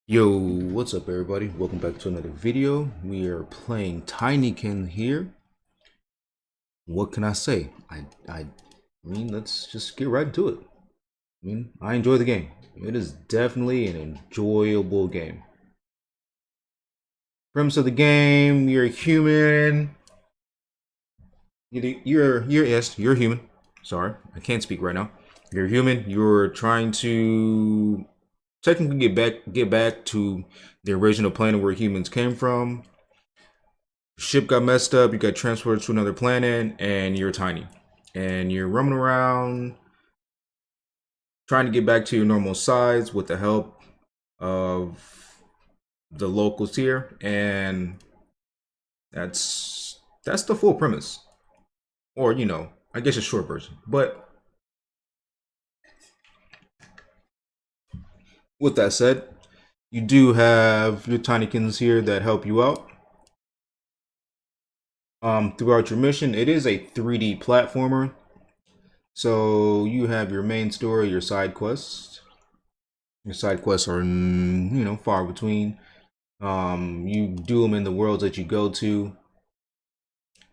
Yo, what's up everybody? Welcome back to another video. We are playing Tinykin here. What can I say? I mean, let's just get right into it. I enjoy the game. It is definitely an enjoyable game. Premise of the game, you're a human. You're human. Sorry, I can't speak right now. You're human. You're trying to technically get back to the original planet where humans came from. Ship got messed up, you got transported to another planet, and you're tiny. And you're roaming around trying to get back to your normal size with the help of the locals here. And that's the full premise. Or, I guess a short version. But with that said, you do have your tinykins here that help you out. Throughout your mission, it is a 3D platformer. So you have your main story, your side quests. Your side quests are, far between. You do them in the worlds that you go to.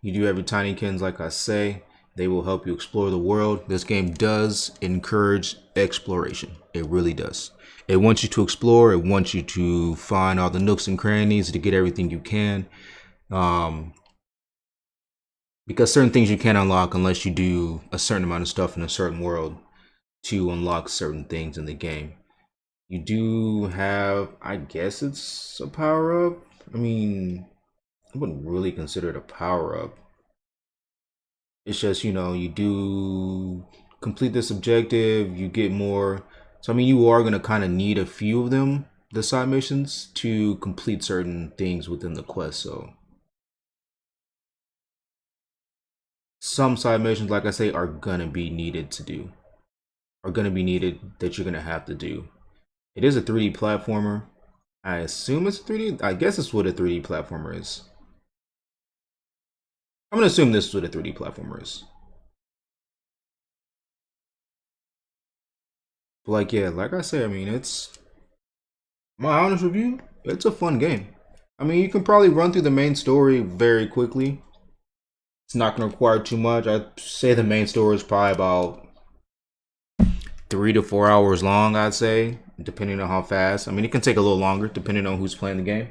You do have your tinykins, like I say. They will help you explore the world. This game does encourage exploration. It really does. It wants you to explore. It wants you to find all the nooks and crannies to get everything you can. Because certain things you can't unlock unless you do a certain amount of stuff in a certain world to unlock certain things in the game. You do have, I guess it's a power up. I mean, I wouldn't really consider it a power up. It's just, you do complete this objective, you get more. So, I mean, you are going to kind of need a few of them, the side missions, to complete certain things within the quest. So, some side missions, like I say, are going to be needed to do, are going to be needed that you're going to have to do. It is a 3D platformer. I assume it's 3D. I guess it's what a 3D platformer is. I'm gonna assume this is what a 3D platformer is. But like, yeah, like I say, I mean, it's my honest review. It's a fun game. I mean, you can probably run through the main story very quickly. It's not gonna require too much. I'd say the main story is probably about 3 to 4 hours long. I'd say, depending on how fast. I mean, it can take a little longer depending on who's playing the game.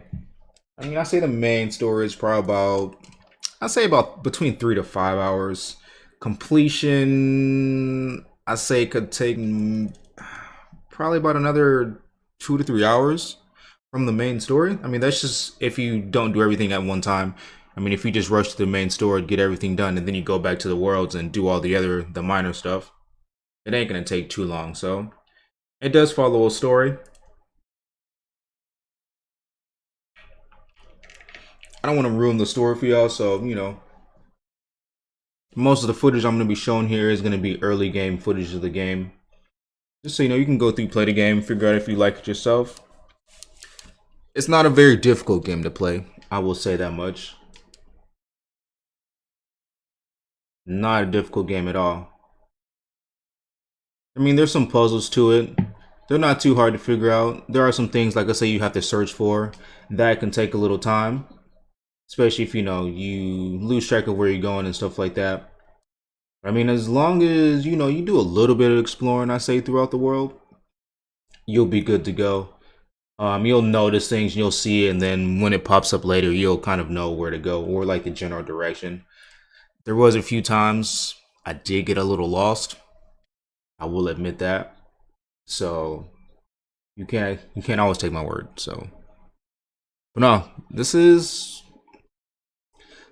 I mean, I say the main story is probably about, I'd say about between 3 to 5 hours. Completion, I say could take probably about another 2 to 3 hours from the main story. I mean, that's just if you don't do everything at one time. I mean, if you just rush to the main story, get everything done, and then you go back to the worlds and do all the minor stuff, it ain't gonna take too long. So it does follow a story. I don't want to ruin the story for y'all, so most of the footage I'm gonna be showing here is gonna be early game footage of the game. Just so you can go through, play the game, figure out if you like it yourself. It's not a very difficult game to play. I will say that much. Not a difficult game at all. I mean, there's some puzzles to it. They're not too hard to figure out. There are some things, like I say, you have to search for. That can take a little time. Especially if, you lose track of where you're going and stuff like that. I mean, as long as, you do a little bit of exploring, I say, throughout the world, you'll be good to go. You'll notice things, you'll see it, and then when it pops up later, you'll kind of know where to go or like the general direction. There was a few times I did get a little lost. I will admit that. So you can't always take my word. So, but no, this is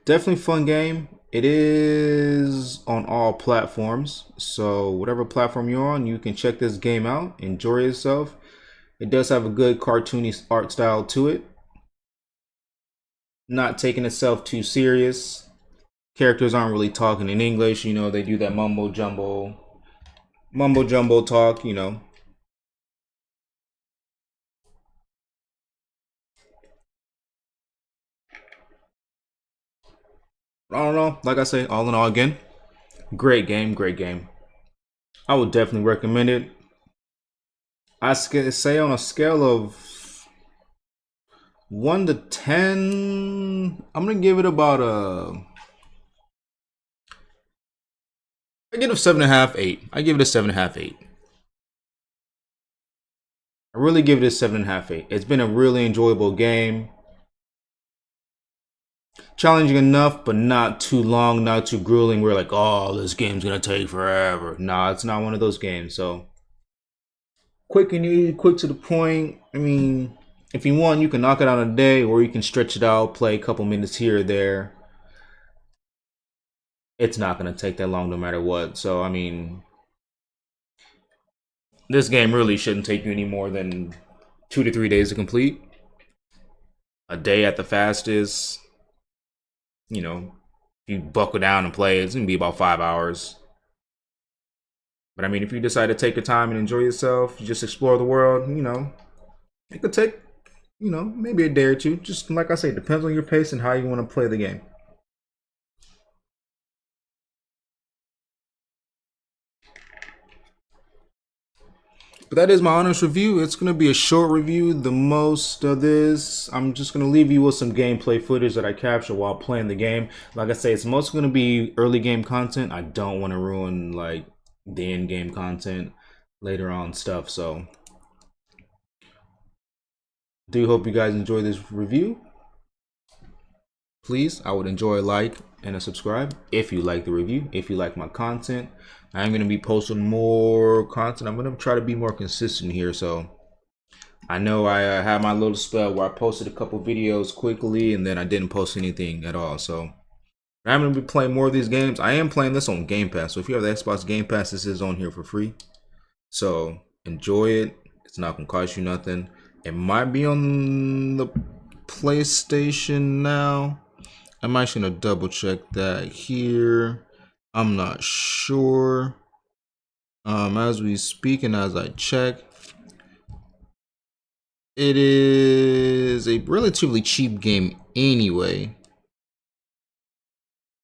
definitely a fun game. It is on all platforms. So whatever platform you're on, you can check this game out. Enjoy yourself. It does have a good cartoony art style to it. Not taking itself too serious. Characters aren't really talking in English. They do that mumbo jumbo talk. I don't know. Like I say, all in all, again, great game, great game. I would definitely recommend it. I say on a scale of 1 to 10, I'm gonna give it about I give it a 7.5, 8. I give it a 7.5, 8. I really give it a 7.5, 8. It's been a really enjoyable game. Challenging enough, but not too long, not too grueling. We're like, oh, this game's gonna take forever. Nah, it's not one of those games. So quick and easy, quick to the point. I mean, if you want, you can knock it out in a day, or you can stretch it out, play a couple minutes here or there. It's not gonna take that long, no matter what. So I mean, this game really shouldn't take you any more than 2 to 3 days to complete. A day at the fastest. You know, if you buckle down and play, it's gonna be about 5 hours. But I mean, if you decide to take your time and enjoy yourself, just explore the world, it could take, maybe a day or two. Just like I say, depends on your pace and how you want to play the game. But that is my honest review. It's going to be a short review. The most of this, I'm just going to leave you with some gameplay footage that I captured while playing the game. Like I say, it's mostly going to be early game content. I don't want to ruin like the end game content later on stuff. So do hope you guys enjoy this review. Please, I would enjoy a like and a subscribe if you like the review, if you like my content. I'm going to be posting more content. I'm going to try to be more consistent here. So I know I had my little spell where I posted a couple videos quickly and then I didn't post anything at all. So I'm going to be playing more of these games. I am playing this on Game Pass. So if you have the Xbox Game Pass, this is on here for free. So enjoy it. It's not going to cost you nothing. It might be on the PlayStation now. I'm actually going to double check that here. I'm not sure. As we speak and as I check, it is a relatively cheap game anyway.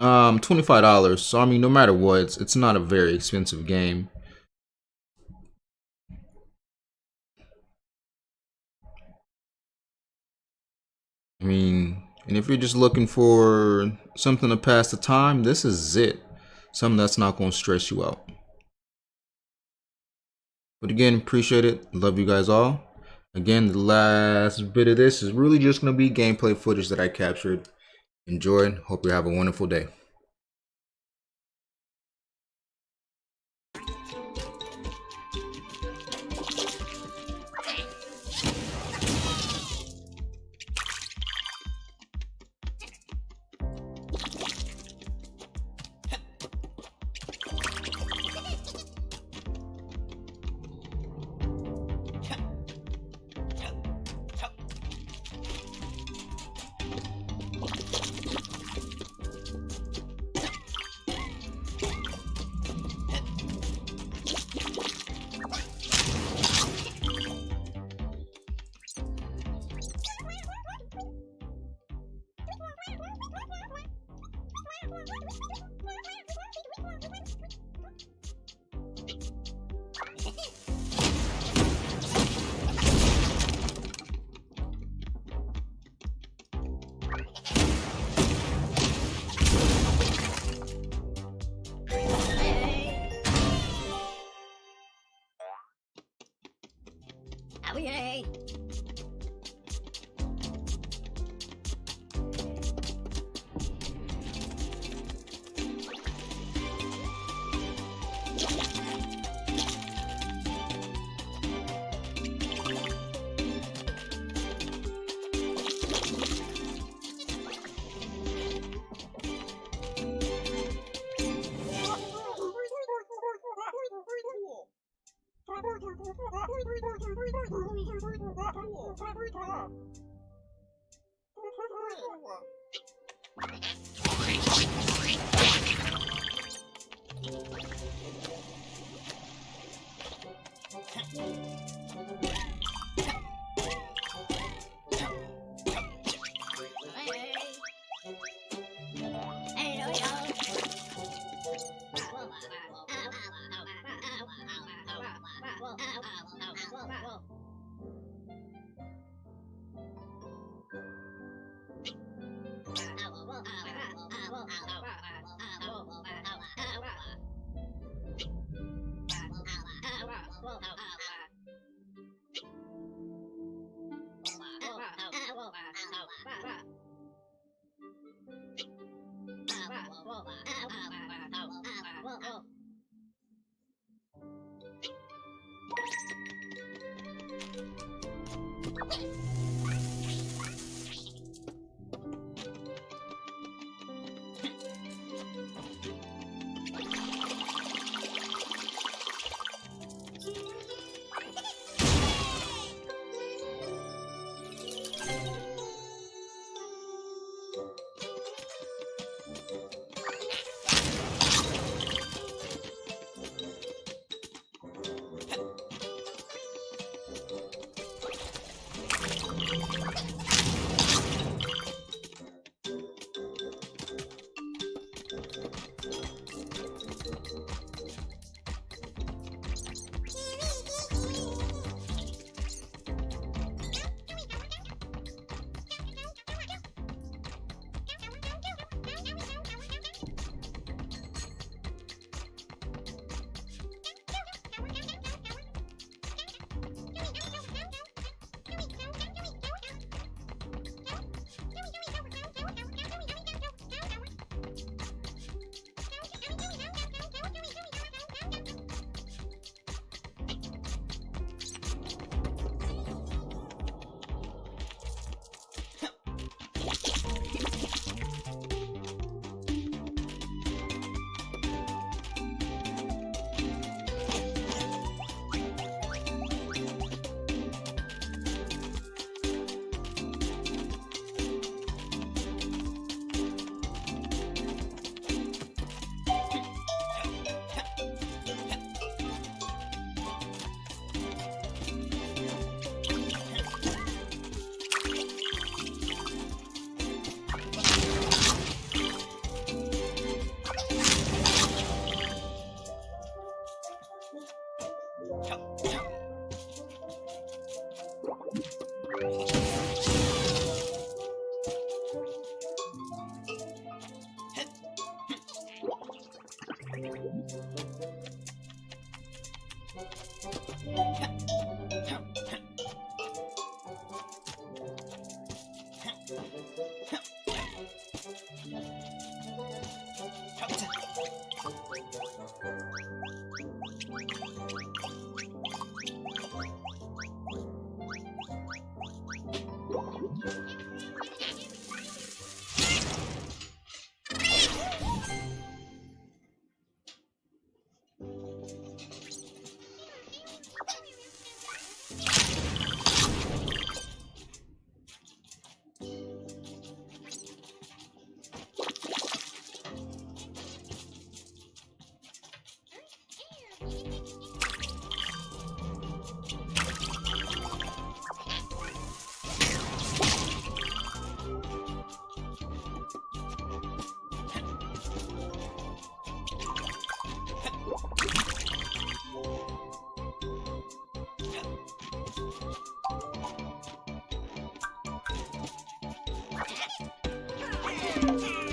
$25. So I mean, no matter what, it's not a very expensive game. I mean, and if you're just looking for something to pass the time, this is it. Something that's not going to stress you out. But again, appreciate it. Love you guys all. Again, the last bit of this is really just going to be gameplay footage that I captured. Enjoy. Hope you have a wonderful day. Yay! Yeah.